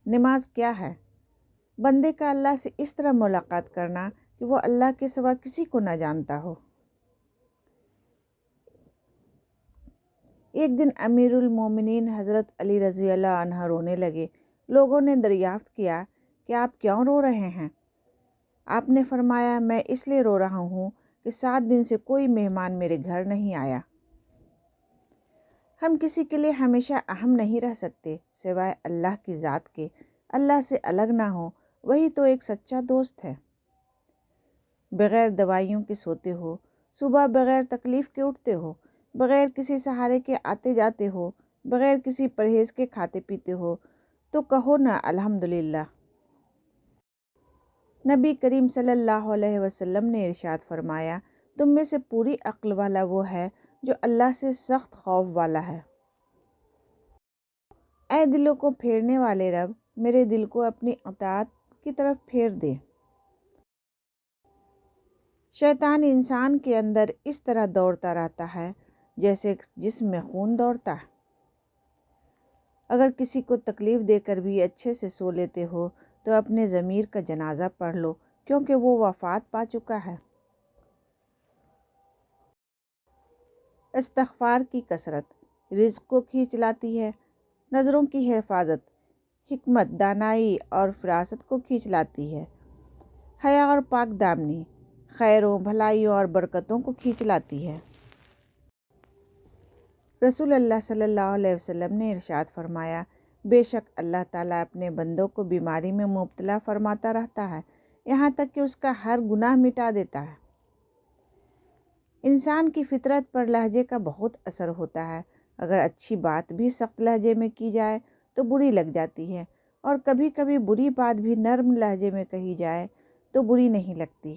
نماز کیا ہے؟ بندے کا اللہ سے اس طرح ملاقات کرنا کہ وہ اللہ کے سوا کسی کو نہ جانتا ہو۔ ایک دن امیر المومنین حضرت علی رضی اللہ عنہ رونے لگے۔ لوگوں نے دریافت کیا کہ آپ کیوں رو رہے ہیں؟ آپ نے فرمایا، میں اس لیے رو رہا ہوں کہ 7 دن سے کوئی مہمان میرے گھر نہیں آیا۔ ہم کسی کے لیے ہمیشہ اہم نہیں رہ سکتے سوائے اللہ کی ذات کے۔ اللہ سے الگ نہ ہو، وہی تو ایک سچا دوست ہے۔ بغیر دوائیوں کے سوتے ہو، صبح بغیر تکلیف کے اٹھتے ہو، بغیر کسی سہارے کے آتے جاتے ہو، بغیر کسی پرہیز کے کھاتے پیتے ہو، تو کہو نا الحمدللہ۔ نبی کریم صلی اللہ علیہ وسلم نے ارشاد فرمایا، تم میں سے پوری عقل والا وہ ہے جو اللہ سے سخت خوف والا ہے۔ اے دلوں کو پھیرنے والے رب، میرے دل کو اپنی اطاعت کی طرف پھیر دے۔ شیطان انسان کے اندر اس طرح دوڑتا رہتا ہے جیسے جسم میں خون دوڑتا ہے۔ اگر کسی کو تکلیف دے کر بھی اچھے سے سو لیتے ہو تو اپنے ضمیر کا جنازہ پڑھ لو، کیونکہ وہ وفات پا چکا ہے۔ استغفار کی کثرت رزق کو کھینچ لاتی ہے، نظروں کی حفاظت حکمت، دانائی اور فراست کو کھینچ لاتی ہے، حیا اور پاک دامنی خیروں، بھلائیوں اور برکتوں کو کھینچ لاتی ہے۔ رسول اللہ صلی اللہ علیہ وسلم نے ارشاد فرمایا، بے شک اللہ تعالیٰ اپنے بندوں کو بیماری میں مبتلا فرماتا رہتا ہے یہاں تک کہ اس کا ہر گناہ مٹا دیتا ہے۔ انسان کی فطرت پر لہجے کا بہت اثر ہوتا ہے۔ اگر اچھی بات بھی سخت لہجے میں کی جائے تو بری لگ جاتی ہے، اور کبھی کبھی بری بات بھی نرم لہجے میں کہی جائے تو بری نہیں لگتی۔